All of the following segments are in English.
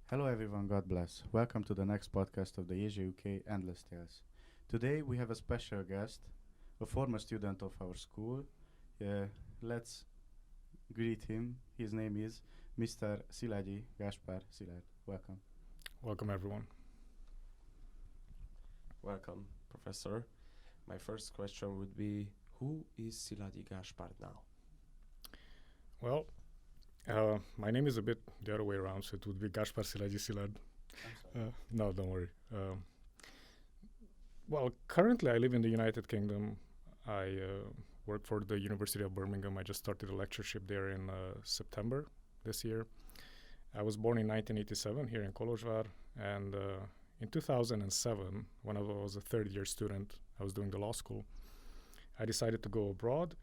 Hello everyone, God bless. Welcome to the next podcast of the JZsUK Endless Tales. Today we have a special guest, a former student of our school. Let's greet him. His name is Mr. Szilágyi Gáspár-Szilárd. Welcome. Welcome, everyone. Welcome, Professor. My first question would be, who is Szilágyi Gáspár now? Well, my name is a bit the other way around, so it would be Gáspár-Szilágyi Szilárd. No, don't worry. Well, currently I live in the United Kingdom. I work for the University of Birmingham. I just started a lectureship there in September this year. I was born in 1987 here in Kolozsvár, and in 2007, when I was a third-year student, I was doing the law school, I decided to go abroad.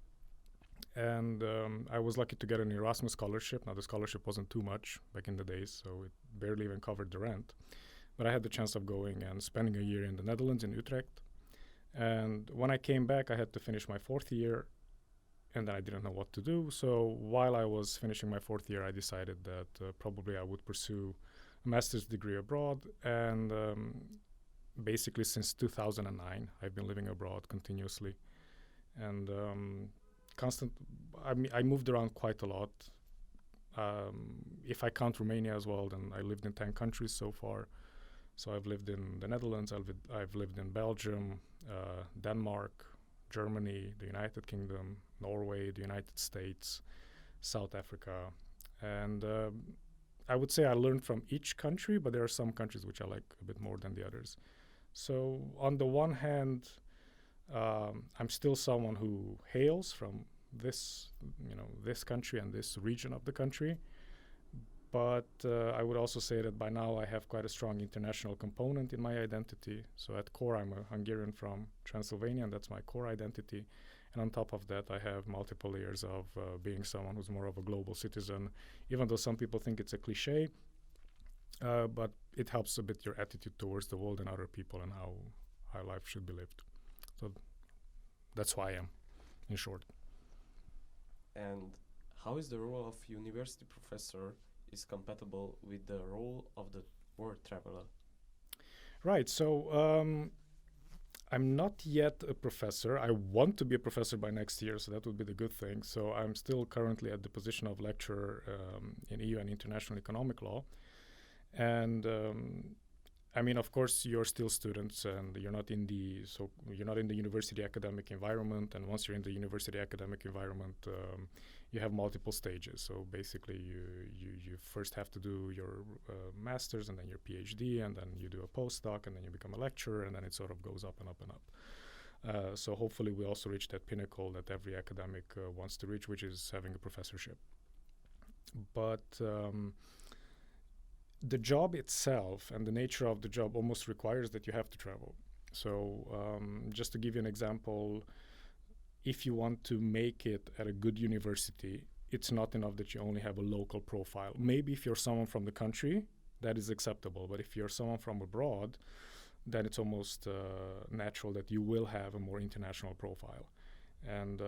And I was lucky to get an Erasmus scholarship. Now, the scholarship wasn't too much back in the days, so it barely even covered the rent. But I had the chance of going and spending a year in the Netherlands, in Utrecht. And when I came back, I had to finish my fourth year, and then I didn't know what to do. So while I was finishing my fourth year, I decided that probably I would pursue a master's degree abroad. And basically since 2009, I've been living abroad continuously. And I moved around quite a lot. If I count Romania as well, then I lived in 10 countries so far. So I've lived in the Netherlands, I've lived in Belgium, Denmark, Germany, the United Kingdom, Norway, the United States, South Africa. And I would say I learned from each country, but there are some countries which I like a bit more than the others. So on the one hand, I'm still someone who hails from this country and this region of the country. But I would also say that by now I have quite a strong international component in my identity. So at core, I'm a Hungarian from Transylvania, and that's my core identity. And on top of that, I have multiple layers of being someone who's more of a global citizen, even though some people think it's a cliche. But it helps a bit your attitude towards the world and other people and how life should be lived. So that's who I am, in short. And how is the role of university professor is compatible with the role of the world traveler? Right. So I'm not yet a professor. I want to be a professor by next year, so that would be the good thing. So I'm still currently at the position of lecturer in EU and international economic law. And I mean, of course, you're still students, and you're not in the university academic environment. And once you're in the university academic environment, you have multiple stages. So basically, you first have to do your master's, and then your PhD, and then you do a postdoc, and then you become a lecturer, and then it sort of goes up and up and up. So hopefully, we also reach that pinnacle that every academic wants to reach, which is having a professorship. But the job itself and the nature of the job almost requires that you have to travel. So just to give you an example, if you want to make it at a good university, it's not enough that you only have a local profile. Maybe if you're someone from the country, that is acceptable. But if you're someone from abroad, then it's almost natural that you will have a more international profile. And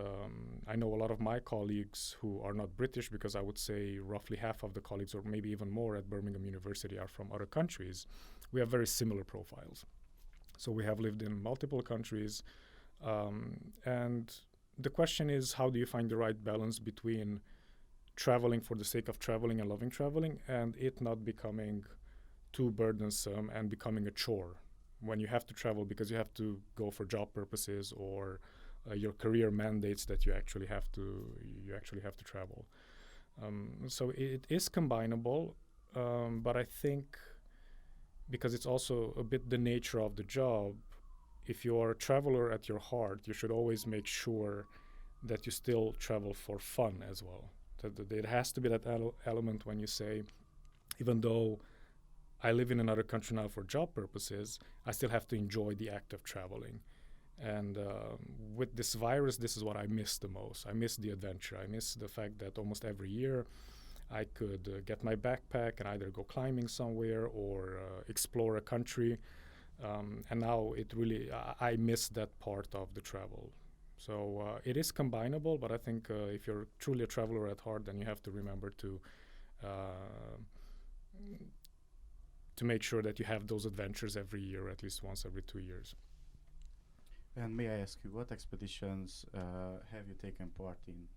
I know a lot of my colleagues who are not British, because I would say roughly half of the colleagues, or maybe even more at Birmingham University, are from other countries. We have very similar profiles. So we have lived in multiple countries. And the question is, how do you find the right balance between traveling for the sake of traveling and loving traveling, and it not becoming too burdensome and becoming a chore when you have to travel because you have to go for job purposes, or your career mandates that you actually have to travel. So it is combinable, but I think because it's also a bit the nature of the job, if you are a traveler at your heart, you should always make sure that you still travel for fun as well. That there has to be that element when you say, even though I live in another country now for job purposes, I still have to enjoy the act of traveling. And with this virus, this is what I miss the most. I miss the adventure. I miss the fact that almost every year I could get my backpack and either go climbing somewhere or explore a country. And now I miss that part of the travel. So it is combinable, but I think if you're truly a traveler at heart, then you have to remember to to make sure that you have those adventures every year, at least once every 2 years. And may I ask you, what expeditions have you taken part in?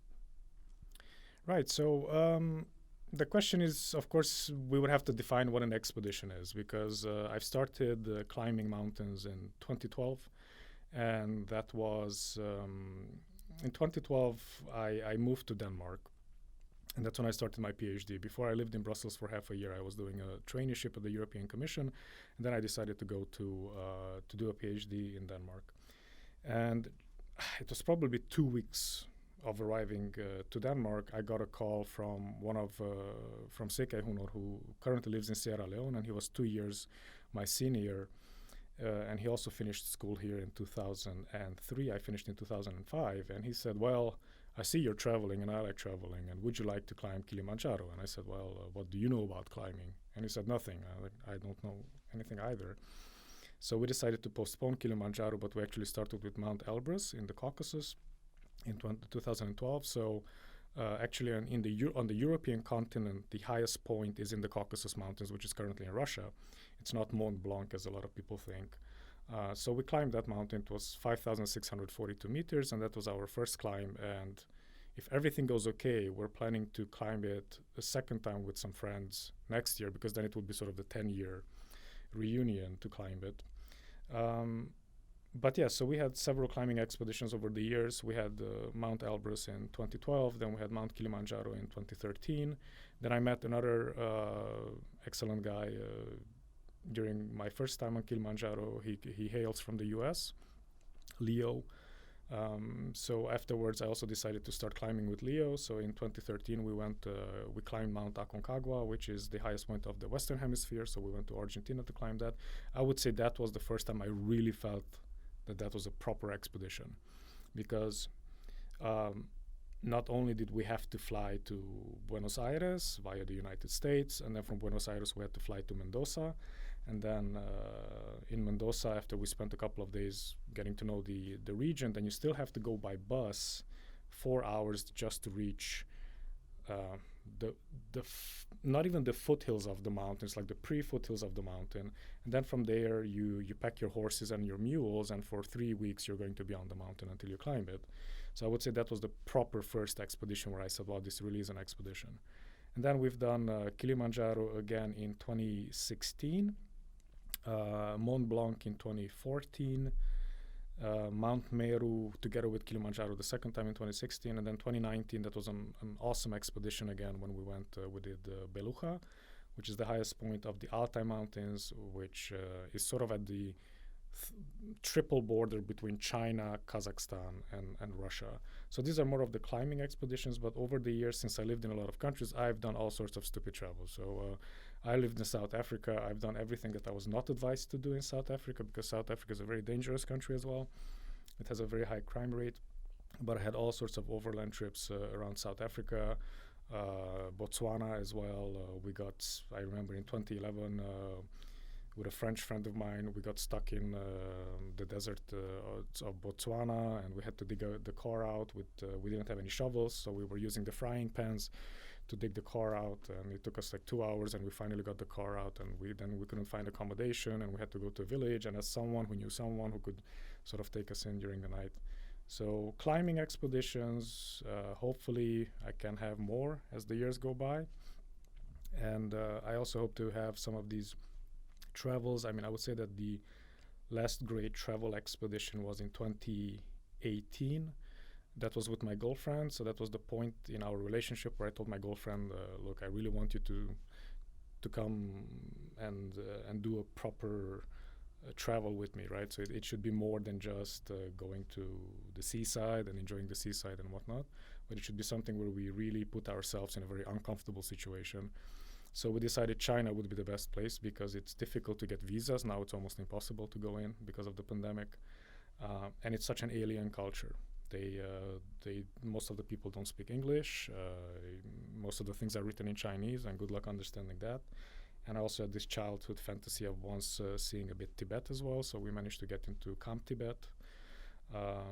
Right. So the question is, of course, we would have to define what an expedition is, because I've started climbing mountains in 2012, and that was in 2012. I moved to Denmark, and that's when I started my PhD. Before, I lived in Brussels for half a year. I was doing a traineeship at the European Commission, and then I decided to go to do a PhD in Denmark. And it was probably 2 weeks of arriving to Denmark. I got a call from from Székelyhonor, who currently lives in Sierra Leone, and he was 2 years my senior, and he also finished school here in 2003. I finished in 2005, and he said, well, I see you're traveling, and I like traveling, and would you like to climb Kilimanjaro? And I said, well, what do you know about climbing? And he said, nothing. I don't know anything either. So we decided to postpone Kilimanjaro, but we actually started with Mount Elbrus in the Caucasus in 2012. So actually on the European continent, the highest point is in the Caucasus Mountains, which is currently in Russia. It's not Mont Blanc, as a lot of people think. So we climbed that mountain. It was 5,642 meters, and that was our first climb. And if everything goes okay, we're planning to climb it a second time with some friends next year, because then it would be sort of the 10-year reunion to climb it. But yeah, so we had several climbing expeditions over the years. We had Mount Elbrus in 2012, then we had Mount Kilimanjaro in 2013. Then I met another excellent guy during my first time on Kilimanjaro. He hails from the US, Leo. So afterwards, I also decided to start climbing with Leo. So in 2013, we climbed Mount Aconcagua, which is the highest point of the Western Hemisphere. So we went to Argentina to climb that. I would say that was the first time I really felt that was a proper expedition, because not only did we have to fly to Buenos Aires via the United States, and then from Buenos Aires we had to fly to Mendoza. And then in Mendoza, after we spent a couple of days getting to know the region, then you still have to go by bus 4 hours just to reach not even the foothills of the mountains, like the pre-foothills of the mountain. And then from there, you pack your horses and your mules, and for 3 weeks, you're going to be on the mountain until you climb it. So I would say that was the proper first expedition where I said, wow, this really is an expedition. And then we've done Kilimanjaro again in 2016, Mont Blanc in 2014, Mount Meru together with Kilimanjaro the second time in 2016, and then 2019 that was an awesome expedition again when we did Beluga, which is the highest point of the Altai Mountains, which is sort of at the triple border between China, Kazakhstan, and Russia. So these are more of the climbing expeditions, but over the years, since I lived in a lot of countries, I've done all sorts of stupid travel. So I lived in South Africa. I've done everything that I was not advised to do in South Africa, because South Africa is a very dangerous country as well. It has a very high crime rate. But I had all sorts of overland trips around South Africa, Botswana as well. I remember in 2011, with a French friend of mine, we got stuck in the desert of Botswana, and we had to dig the car out. We didn't have any shovels, so we were using the frying pans to dig the car out, and it took us like 2 hours, and we finally got the car out, and we couldn't find accommodation, and we had to go to a village, and as someone who knew someone who could sort of take us in during the night. So climbing expeditions, hopefully I can have more as the years go by, and I also hope to have some of these travels. I mean, I would say that the last great travel expedition was in 2018. That was with my girlfriend. So that was the point in our relationship where I told my girlfriend, look, I really want you to come and do a proper travel with me, right? So it should be more than just going to the seaside and enjoying the seaside and whatnot, but it should be something where we really put ourselves in a very uncomfortable situation. So we decided China would be the best place, because it's difficult to get visas. Now it's almost impossible to go in because of the pandemic. And it's such an alien culture. Most of the people don't speak English. Most of the things are written in Chinese, and good luck understanding that. And I also had this childhood fantasy of once seeing a bit Tibet as well. So we managed to get into Camp Tibet,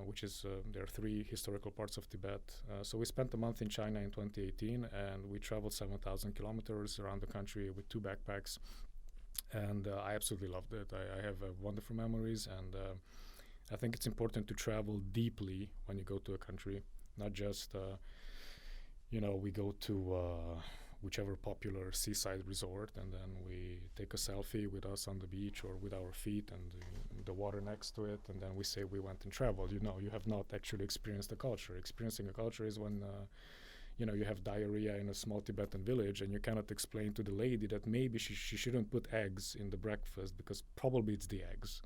which is, there are 3 historical parts of Tibet. So we spent a month in China in 2018, and we traveled 7,000 kilometers around the country with 2 backpacks. And I absolutely loved it. I have wonderful memories, and I think it's important to travel deeply when you go to a country, not just we go to whichever popular seaside resort, and then we take a selfie with us on the beach or with our feet and the water next to it, and then we say we went and traveled. You have not actually experienced the culture. Experiencing a culture is when you have diarrhea in a small Tibetan village, and you cannot explain to the lady that maybe she shouldn't put eggs in the breakfast because probably it's the eggs,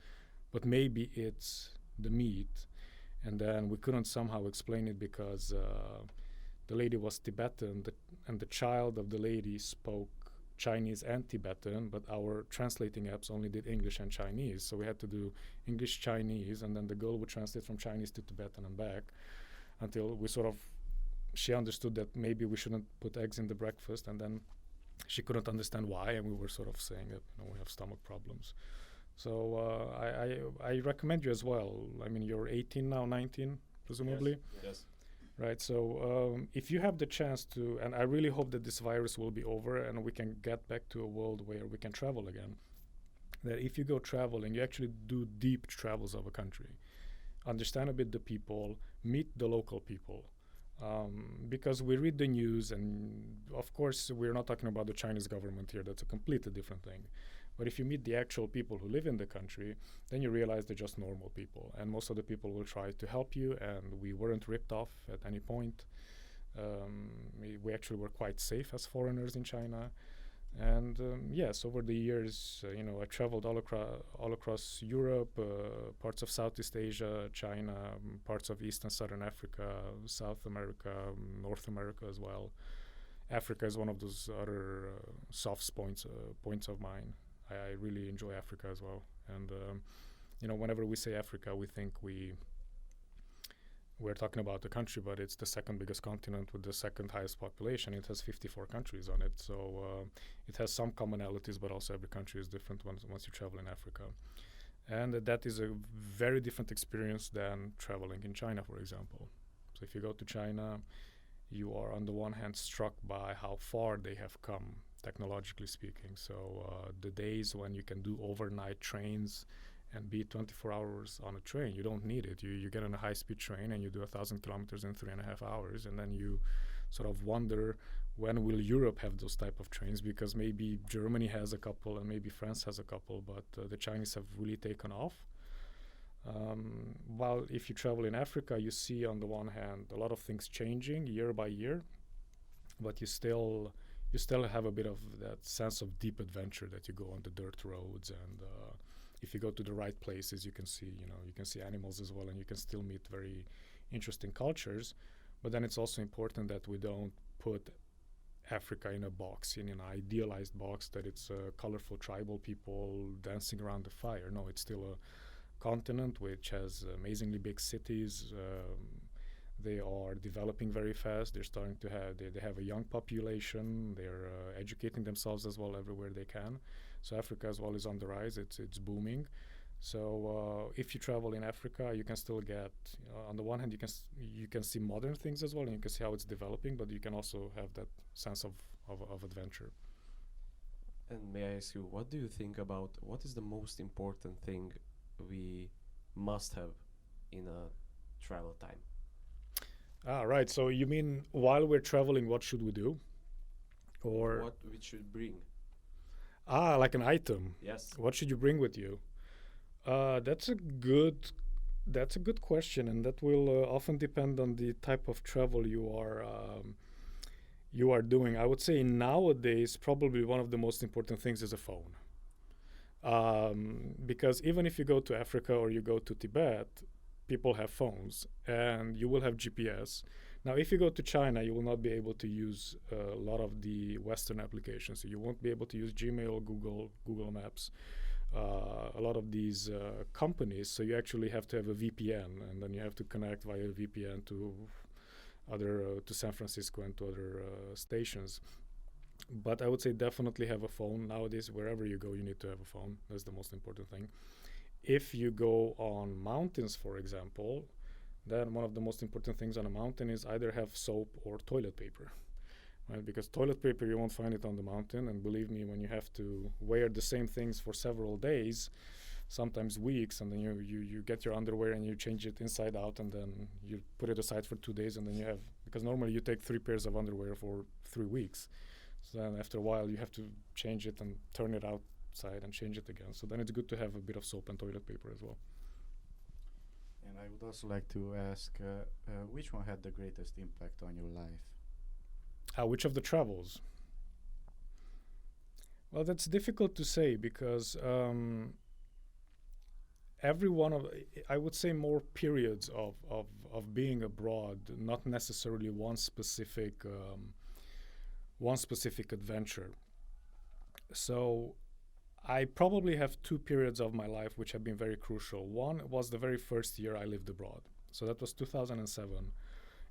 but maybe it's the meat. And then we couldn't somehow explain it because the lady was Tibetan, and the child of the lady spoke Chinese and Tibetan, but our translating apps only did English and Chinese. So we had to do English, Chinese, and then the girl would translate from Chinese to Tibetan and back until she understood that maybe we shouldn't put eggs in the breakfast, and then she couldn't understand why, and we were sort of saying that we have stomach problems. So I recommend you as well. I mean, you're 18 now, 19, presumably? Yes. Right, so if you have the chance to, and I really hope that this virus will be over and we can get back to a world where we can travel again, that if you go traveling, you actually do deep travels of a country, understand a bit the people, meet the local people. Because we read the news, and of course we're not talking about the Chinese government here, that's a completely different thing. But if you meet the actual people who live in the country, then you realize they're just normal people. And most of the people will try to help you, and we weren't ripped off at any point. We actually were quite safe as foreigners in China. And yes, over the years, I traveled all across Europe, parts of Southeast Asia, China, parts of East and Southern Africa, South America, North America as well. Africa is one of those other soft points of mine. I really enjoy Africa as well. And, whenever we say Africa, we think we're talking about the country, but it's the second biggest continent with the second highest population. It has 54 countries on it. So it has some commonalities, but also every country is different once you travel in Africa. And that is a very different experience than traveling in China, for example. So if you go to China, you are on the one hand struck by how far they have come, technologically speaking. So the days when you can do overnight trains and be 24 hours on a train, you don't need it. You get on a high-speed train and you do 1,000 kilometers in 3.5 hours, and then you sort of wonder, when will Europe have those type of trains? Because maybe Germany has a couple and maybe France has a couple, but the Chinese have really taken off. While if you travel in Africa, you see on the one hand a lot of things changing year by year, but you still have a bit of that sense of deep adventure that you go on the dirt roads, and if you go to the right places, you can see animals as well, and you can still meet very interesting cultures. But then it's also important that we don't put Africa in a box, in an idealized box, that it's colorful tribal people dancing around the fire. No, it's still a continent which has amazingly big cities. They are developing very fast. They're starting to have they have a young population. They're educating themselves as well everywhere they can. So Africa as well is on the rise. It's booming. So if you travel in Africa, you can still get on the one hand you can see modern things as well, and you can see how it's developing, but you can also have that sense of adventure. And may I ask you, what do you think about what is the most important thing we must have in a travel time? Right. So you mean while we're traveling, what should we do? Or what we should bring? Like an item. Yes. What should you bring with you? That's a good question, and that will often depend on the type of travel you are doing. I would say nowadays probably one of the most important things is a phone. Because even if you go to Africa or you go to Tibet, people have phones and you will have GPS. Now, if you go to China, you will not be able to use a lot of the Western applications. So you won't be able to use Gmail, Google Maps, a lot of these companies. So you actually have to have a VPN, and then you have to connect via VPN to to San Francisco and to other stations. But I would say definitely have a phone. Nowadays, wherever you go, you need to have a phone. That's the most important thing. If you go on mountains, for example, then one of the most important things on a mountain is either have soap or toilet paper. right? Because toilet paper, you won't find it on the mountain. And believe me, when you have to wear the same things for several days, sometimes weeks, and then you get your underwear and you change it inside out, and then you put it aside for 2 days, and then you have, because normally you take 3 pairs of underwear for 3 weeks. So then after a while you have to change it and turn it outside and change it again. So then it's good to have a bit of soap and toilet paper as well. And I would also like to ask, which one had the greatest impact on your life? Which of the travels? Well, that's difficult to say because every one of, I would say, more periods of being abroad, not necessarily one specific adventure. So I probably have 2 periods of my life which have been very crucial. One was the very first year I lived abroad. So that was 2007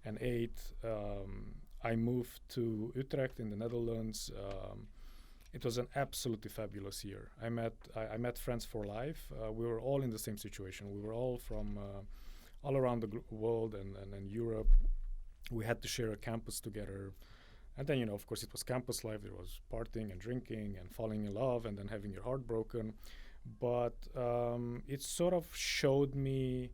and 8. I moved to Utrecht in the Netherlands. It was an absolutely fabulous year. I met friends for life. We were all in the same situation. We were all from all around the world and Europe. We had to share a campus together. And then, you know, of course, it was campus life. There was partying and drinking and falling in love and then having your heart broken. But it sort of showed me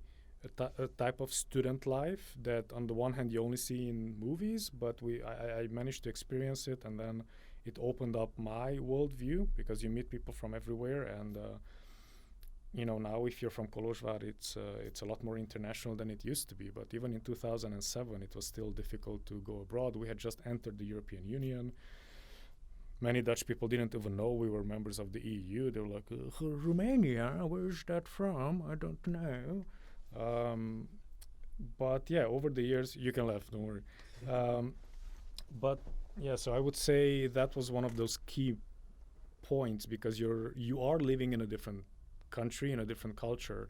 a type of student life that on the one hand you only see in movies, but I managed to experience it, and then it opened up my worldview because you meet people from everywhere. And you know, now if you're from Kolozsvár, it's a lot more international than it used to be. But even in 2007, it was still difficult to go abroad. We had just entered the European Union. Many Dutch people didn't even know we were members of the EU. They were like, Romania, where's that from? I don't know. But yeah, over the years, you can laugh, don't worry. But yeah, so I would say that was one of those key points because you are living in a different country, in a different culture,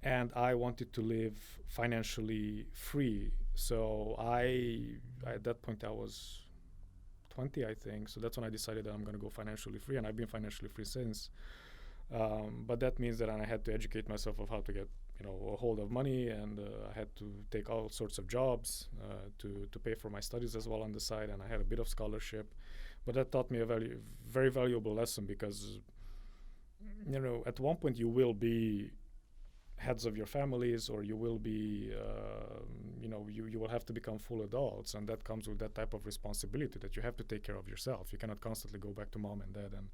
and I wanted to live financially free. So at that point I was 20, I think. So that's when I decided that I'm going to go financially free, and I've been financially free since. But that means that I had to educate myself of how to get, you know, a hold of money, and I had to take all sorts of jobs to pay for my studies as well on the side, and I had a bit of scholarship. But that taught me a very valuable lesson because, you know, at one point you will be heads of your families, or you will be, you know, you will have to become full adults, and that comes with that type of responsibility that you have to take care of yourself. You cannot constantly go back to mom and dad and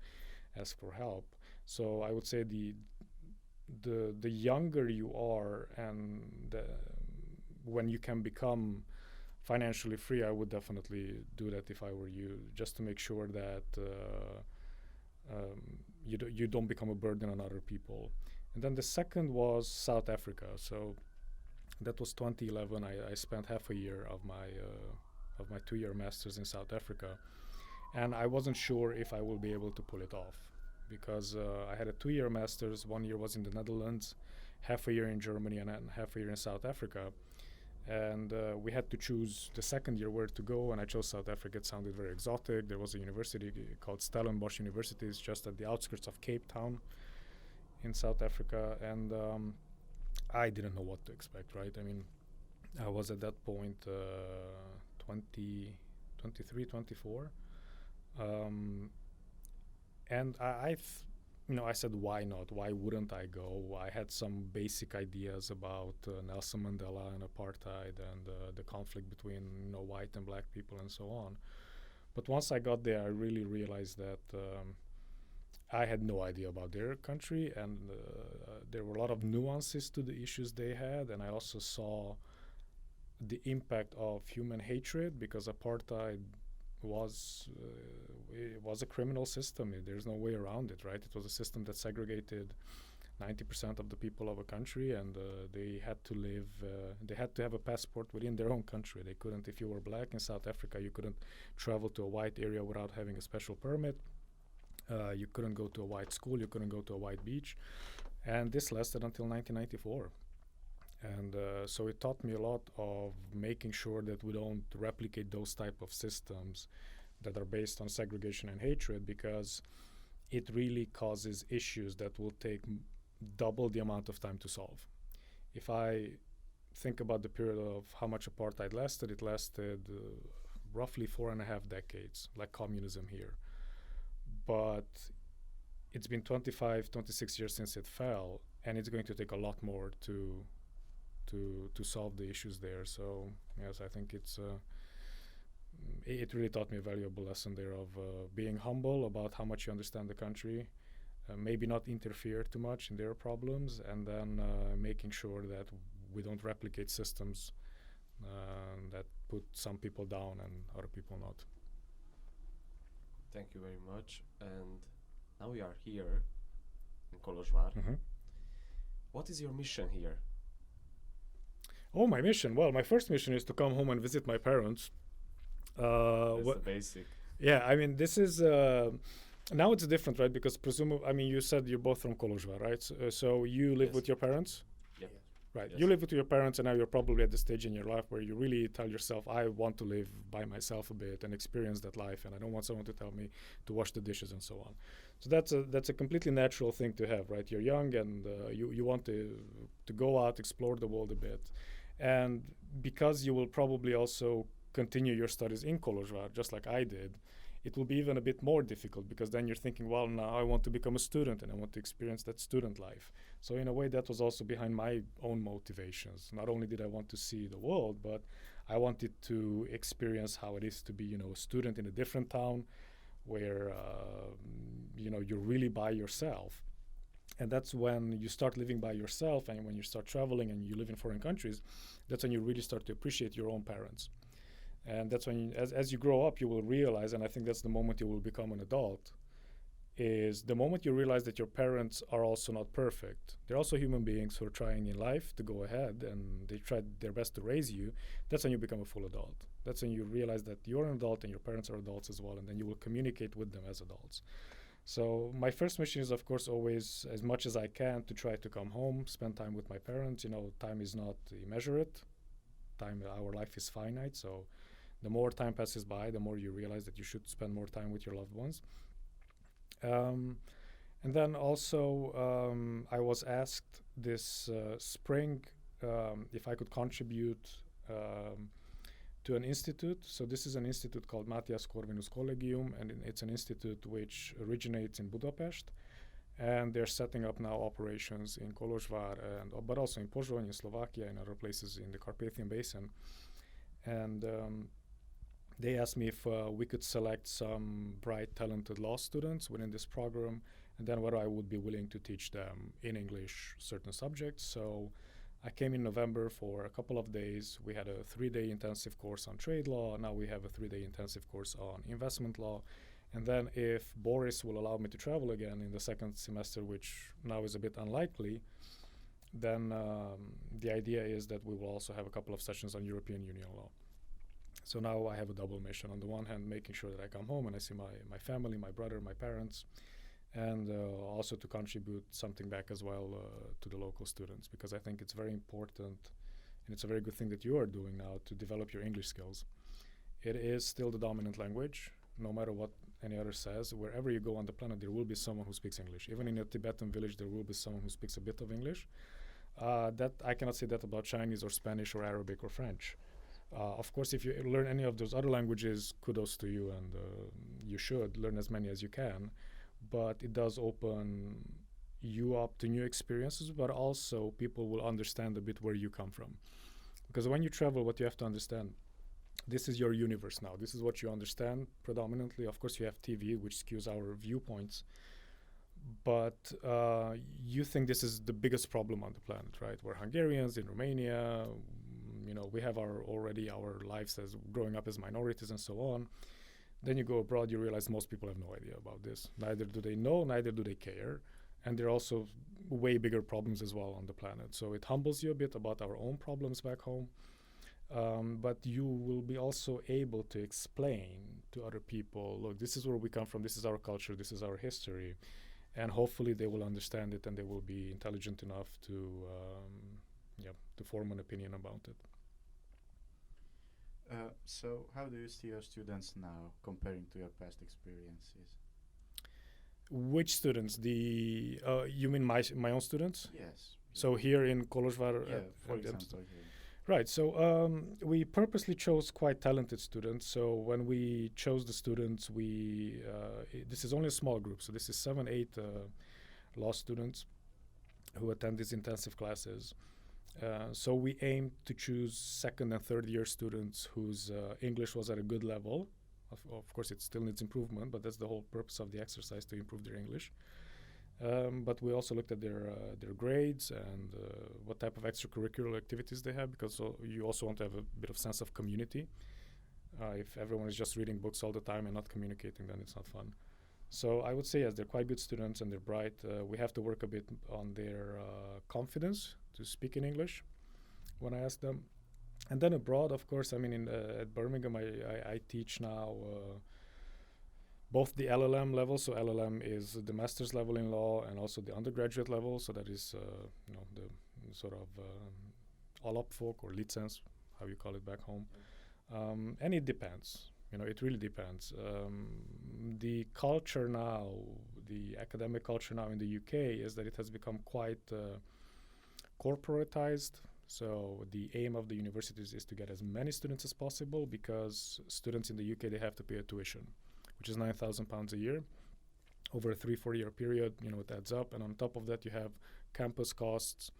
ask for help. So I would say the younger you are, and when you can become financially free, I would definitely do that if I were you, just to make sure that you don't become a burden on other people. And then the second was South Africa. So that was 2011. I spent half a year of my 2-year master's in South Africa, and I wasn't sure if I will be able to pull it off because I had a 2-year master's. 1 year was in the Netherlands, half a year in Germany, and then half a year in South Africa. And we had to choose the second year where to go, and I chose South Africa. It sounded very exotic. There was a university called Stellenbosch University. It's just at the outskirts of Cape Town in South Africa, and I didn't know what to expect, right? I mean, I was at that point 23, 24. And I said, why not? Why wouldn't I go? I had some basic ideas about Nelson Mandela and apartheid and the conflict between, you know, white and black people and so on. But once I got there, I really realized that I had no idea about their country, and there were a lot of nuances to the issues they had, and I also saw the impact of human hatred because apartheid was a criminal system. There's no way around it, right? It was a system that segregated 90% of the people of a country, and they had to live. They had to have a passport within their own country. They couldn't, if you were black in South Africa, you couldn't travel to a white area without having a special permit. You couldn't go to a white school. You couldn't go to a white beach, and this lasted until 1994. And so it taught me a lot of making sure that we don't replicate those type of systems that are based on segregation and hatred, because it really causes issues that will take double the amount of time to solve. If I think about the period of how much apartheid lasted, it lasted roughly 4.5 decades, like communism here. But it's been 25, 26 years since it fell, and it's going to take a lot more to solve the issues there. So yes, I think it really taught me a valuable lesson there of being humble about how much you understand the country, maybe not interfere too much in their problems, and then making sure that we don't replicate systems that put some people down and other people not. Thank you very much. And now we are here in Kolozsvár. Mm-hmm. What is your mission here? Oh, my mission. Well, my first mission is to come home and visit my parents. That's the basic. Yeah, I mean, this is now it's different, right? Because presumably, I mean, you said you're both from Kolozsvár, right? So you live Yes. with your parents, Yep. right? Yes. You live with your parents, and now you're probably at the stage in your life where you really tell yourself, "I want to live by myself a bit and experience that life, and I don't want someone to tell me to wash the dishes and so on." So that's a completely natural thing to have, right? You're young, and you want to go out, explore the world a bit, and because you will probably also continue your studies in Kolozsvár, just like I did, it will be even a bit more difficult, because then you're thinking, well, now I want to become a student and I want to experience that student life. So in a way, that was also behind my own motivations. Not only did I want to see the world, but I wanted to experience how it is to be, a student in a different town where, you're really by yourself. And that's when you start living by yourself, and when you start traveling and you live in foreign countries, that's when you really start to appreciate your own parents. And that's when, as you grow up, you will realize, and I think that's the moment you will become an adult, is the moment you realize that your parents are also not perfect. They're also human beings who are trying in life to go ahead, and they tried their best to raise you. That's when you become a full adult. That's when you realize that you're an adult and your parents are adults as well, and then you will communicate with them as adults. So my first mission is, of course, always, as much as I can, to try to come home, spend time with my parents. Time is not immeasurate. Our life is finite, so the more time passes by, the more you realize that you should spend more time with your loved ones. And then also, I was asked this spring if I could contribute to an institute. So this is an institute called Matthias Corvinus Collegium, and it's an institute which originates in Budapest, and they're setting up now operations in Kolozsvár, but also in Pozsony, in Slovakia, and other places in the Carpathian Basin. And they asked me if we could select some bright, talented law students within this program, and then whether I would be willing to teach them in English certain subjects. So I came in November for a couple of days. We had a 3-day intensive course on trade law. Now we have a 3-day intensive course on investment law. And then if Boris will allow me to travel again in the second semester, which now is a bit unlikely, then the idea is that we will also have a couple of sessions on European Union law. So now I have a double mission. On the one hand, making sure that I come home and I see my family, my brother, my parents, and also to contribute something back as well to the local students, because I think it's very important, and it's a very good thing that you are doing now to develop your English skills. It is still the dominant language, no matter what any other says. Wherever you go on the planet, there will be someone who speaks English. Even in a Tibetan village, there will be someone who speaks a bit of English. That I cannot say that about Chinese or Spanish or Arabic or French. Of course, if you learn any of those other languages, kudos to you, and you should learn as many as you can. But it does open you up to new experiences, but also people will understand a bit where you come from. Because when you travel, what you have to understand, this is your universe now. This is what you understand predominantly. Of course, you have TV, which skews our viewpoints. But you think this is the biggest problem on the planet, right? We're Hungarians in Romania. We have our lives as growing up as minorities and so on. Then you go abroad, you realize most people have no idea about this. Neither do they know, neither do they care. And there are also way bigger problems as well on the planet. So it humbles you a bit about our own problems back home. But you will be also able to explain to other people, look, this is where we come from, this is our culture, this is our history. And hopefully they will understand it, and they will be intelligent enough to form an opinion about it. So how do you see your students now comparing to your past experiences? Which students? You mean my own students? Yes. So here in Kolozsvár? Yeah, for example. Right. So we purposely chose quite talented students. So when we chose the students, this is only a small group. So this is 7, 8 law students who attend these intensive classes. So we aimed to choose second and third year students whose English was at a good level. Of course, it still needs improvement, but that's the whole purpose of the exercise, to improve their English. But we also looked at their grades and what type of extracurricular activities they have, because you also want to have a bit of sense of community. If everyone is just reading books all the time and not communicating, then it's not fun. So I would say, yes, they're quite good students and they're bright. We have to work a bit on their confidence to speak in English when I ask them. And then abroad, of course, I mean, at Birmingham, I teach now both the LLM level. So LLM is the master's level in law, and also the undergraduate level. So that is, the sort of alapfok or licens, how you call it back home. And it depends. It really depends. The culture now, the academic culture now in the UK is that it has become quite corporatized. So the aim of the universities is to get as many students as possible, because students in the UK, they have to pay a tuition, which is £9,000 a year. Over a 3-4 year period, it adds up. And on top of that, you have campus costs.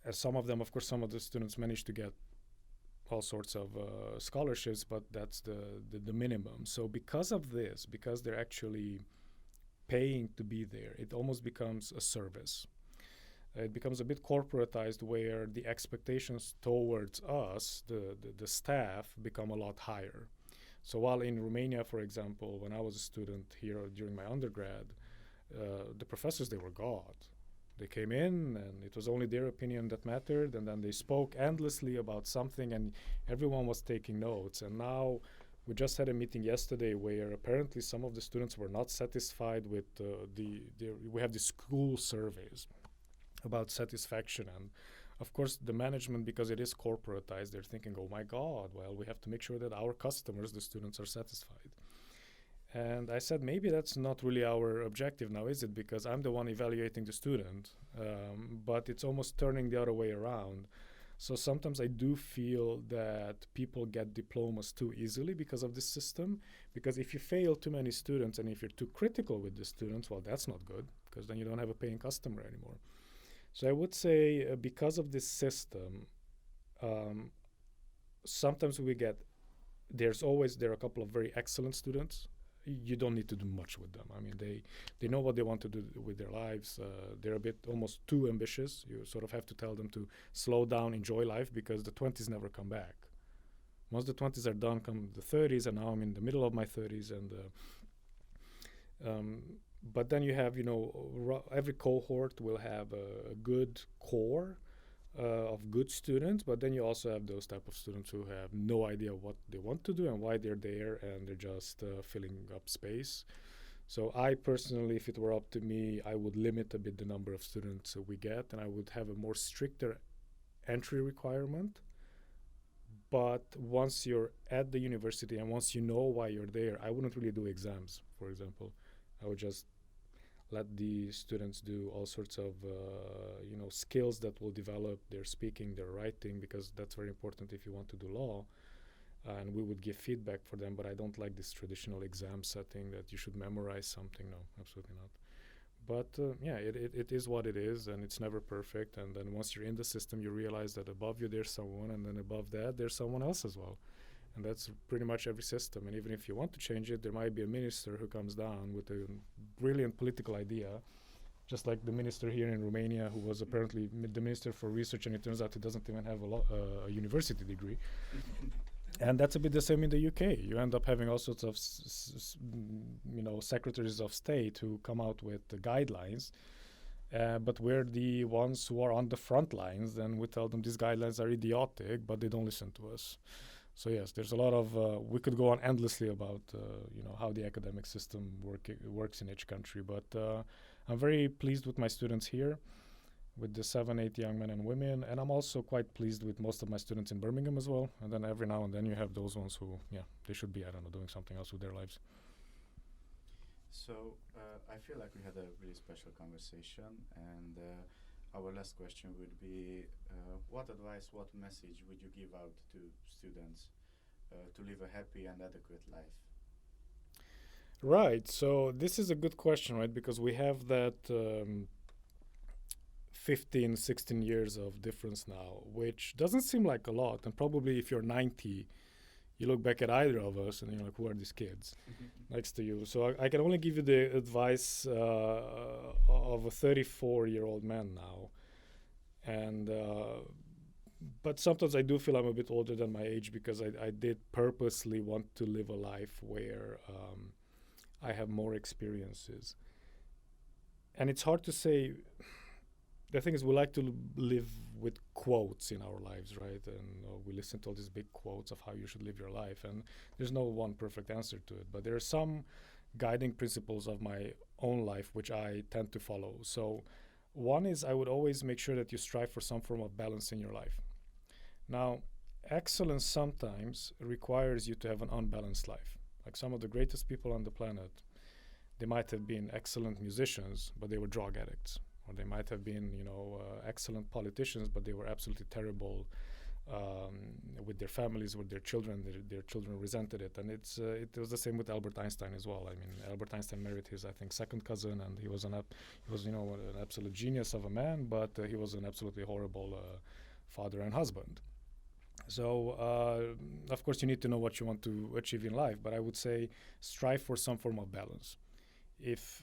As some of them, of course, some of the students manage to get all sorts of scholarships, but that's the minimum. So because of this, because they're actually paying to be there, it almost becomes a service. It becomes a bit corporatized, where the expectations towards us, the staff, become a lot higher. So while in Romania, for example, when I was a student here during my undergrad, the professors, they were God. They came in and it was only their opinion that mattered, and then they spoke endlessly about something and everyone was taking notes. And now we just had a meeting yesterday where apparently some of the students were not satisfied with we have the school surveys about satisfaction. And of course the management, because it is corporatized, they're thinking, oh my God, well, we have to make sure that our customers, the students, are satisfied. And I said, maybe that's not really our objective now, is it? Because I'm the one evaluating the student, but it's almost turning the other way around. So sometimes I do feel that people get diplomas too easily because of this system. Because if you fail too many students and if you're too critical with the students, well, that's not good, because then you don't have a paying customer anymore. So I would say because of this system, sometimes there are a couple of very excellent students. You don't need to do much with them. I mean, they know what they want to do with their lives. They're a bit almost too ambitious. You sort of have to tell them to slow down, enjoy life, because the 20s never come back. Once the 20s are done, come the 30s, and now I'm in the middle of my 30s. But then you have, every cohort will have a good core of good students, but then you also have those type of students who have no idea what they want to do and why they're there, and they're just filling up space. So I personally, if it were up to me, I would limit a bit the number of students we get, and I would have a more stricter entry requirement. But once you're at the university and once you know why you're there, I wouldn't really do exams, for example. I would just let the students do all sorts of skills that will develop their speaking, their writing, because that's very important if you want to do law. And we would give feedback for them, but I don't like this traditional exam setting that you should memorize something. No, absolutely not. But it is what it is, and it's never perfect. And then once you're in the system, you realize that above you there's someone, and then above that there's someone else as well. And that's pretty much every system. And even if you want to change it, there might be a minister who comes down with a brilliant political idea, just like the minister here in Romania, who was apparently the minister for research, and it turns out he doesn't even have a university degree. And that's a bit the same in the UK. You end up having all sorts of secretaries of state who come out with the guidelines, but we're the ones who are on the front lines, and we tell them these guidelines are idiotic, but they don't listen to us. So yes, there's a lot of, we could go on endlessly about, how the academic system works in each country. But I'm very pleased with my students here, with the 7-8 young men and women. And I'm also quite pleased with most of my students in Birmingham as well. And then every now and then you have those ones who, they should be, doing something else with their lives. So I feel like we had a really special conversation, and our last question would be, what advice, what message would you give out to students to live a happy and adequate life? Right. So this is a good question, right? Because we have that 15, 16 years of difference now, which doesn't seem like a lot. And probably if you're 90, you look back at either of us and you're like, who are these kids next to you? So I can only give you the advice of a 34-year-old man now. And but sometimes I do feel I'm a bit older than my age, because I did purposely want to live a life where I have more experiences. And it's hard to say. The thing is, we like to live with quotes in our lives, right? And we listen to all these big quotes of how you should live your life. And there's no one perfect answer to it. But there are some guiding principles of my own life which I tend to follow. So one is, I would always make sure that you strive for some form of balance in your life. Now, excellence sometimes requires you to have an unbalanced life. Like some of the greatest people on the planet, they might have been excellent musicians, but they were drug addicts. Or they might have been, excellent politicians, but they were absolutely terrible with their families, with their children. Their children resented it. And it was the same with Albert Einstein as well. I mean, Albert Einstein married his, I think, second cousin, and he was an absolute genius of a man, but he was an absolutely horrible father and husband. So, of course, you need to know what you want to achieve in life, but I would say strive for some form of balance. If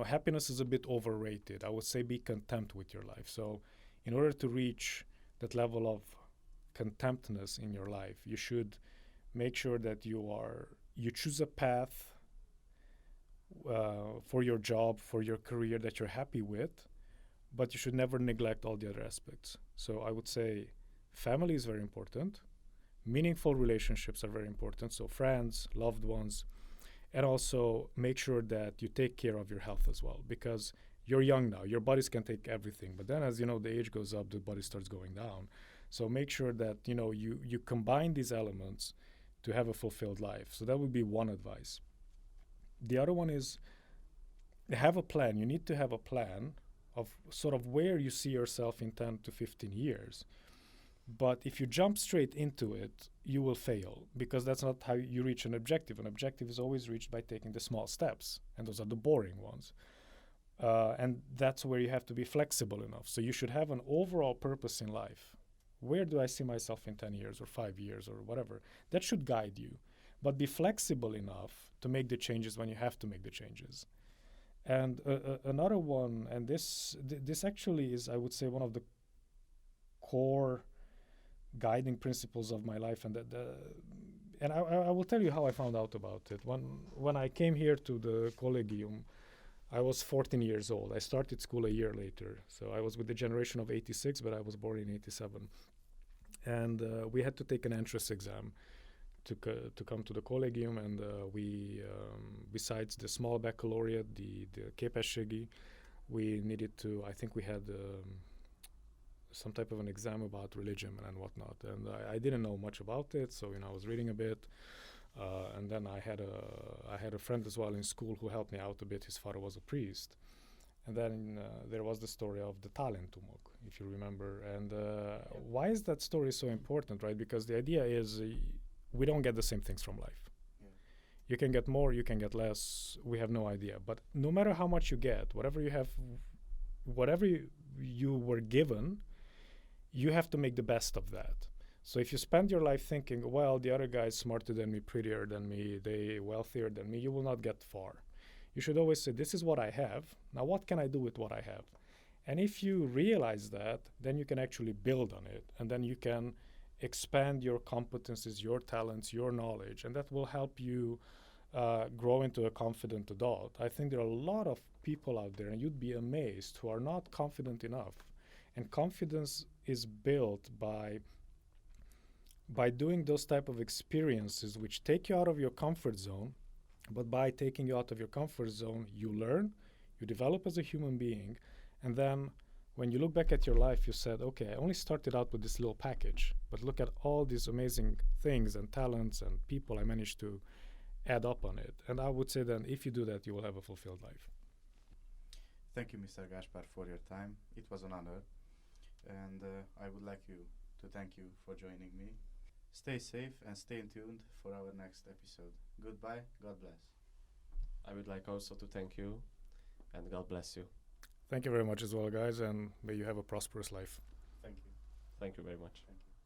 happiness is a bit overrated, I would say be content with your life. So in order to reach that level of contentness in your life, you should make sure that you choose a path for your job, for your career that you're happy with, but you should never neglect all the other aspects. So I would say family is very important. Meaningful relationships are very important. So friends, loved ones. And also make sure that you take care of your health as well, because you're young now. Your bodies can take everything. But then as the age goes up, the body starts going down. So make sure that, you combine these elements to have a fulfilled life. So that would be one advice. The other one is have a plan. You need to have a plan of sort of where you see yourself in 10 to 15 years. But if you jump straight into it, you will fail, because that's not how you reach an objective. An objective is always reached by taking the small steps, and those are the boring ones. And that's where you have to be flexible enough. So you should have an overall purpose in life. Where do I see myself in 10 years or 5 years or whatever? That should guide you. But be flexible enough to make the changes when you have to make the changes. And another one, and this actually is, I would say, one of the core guiding principles of my life, and I will tell you how I found out about it. When I came here to the Collegium, I was 14 years old. I started school a year later, so I was with the generation of 86, but I was born in 87. And we had to take an entrance exam to come to the Collegium, and we besides the small baccalaureate, the képességi, we needed to, I think we had some type of an exam about religion and whatnot, and I didn't know much about it, so I was reading a bit, and then I had a friend as well in school who helped me out a bit. His father was a priest, and then there was the story of the talentumok, if you remember. And why is that story so important, right? Because the idea is we don't get the same things from life. You can get more, you can get less, we have no idea. But no matter how much you get, whatever you have, whatever you were given, you have to make the best of that. So if you spend your life thinking, well, the other guy is smarter than me, prettier than me, they wealthier than me, you will not get far. You should always say, this is what I have. Now what can I do with what I have? And if you realize that, then you can actually build on it. And then you can expand your competencies, your talents, your knowledge, and that will help you grow into a confident adult. I think there are a lot of people out there, and you'd be amazed, who are not confident enough. And confidence is built by doing those type of experiences which take you out of your comfort zone. But by taking you out of your comfort zone, you learn, you develop as a human being, and then when you look back at your life, you said, okay, I only started out with this little package, but look at all these amazing things and talents and people I managed to add up on it. And I would say then, if you do that, you will have a fulfilled life. Thank you, Mr. Gáspár, for your time. It was an honor. And I would like you to thank you for joining me. Stay safe and stay tuned for our next episode. Goodbye. God bless. I would like also to thank you, and God bless you. Thank you very much as well, guys, and may you have a prosperous life. Thank you. Thank you very much. Thank you.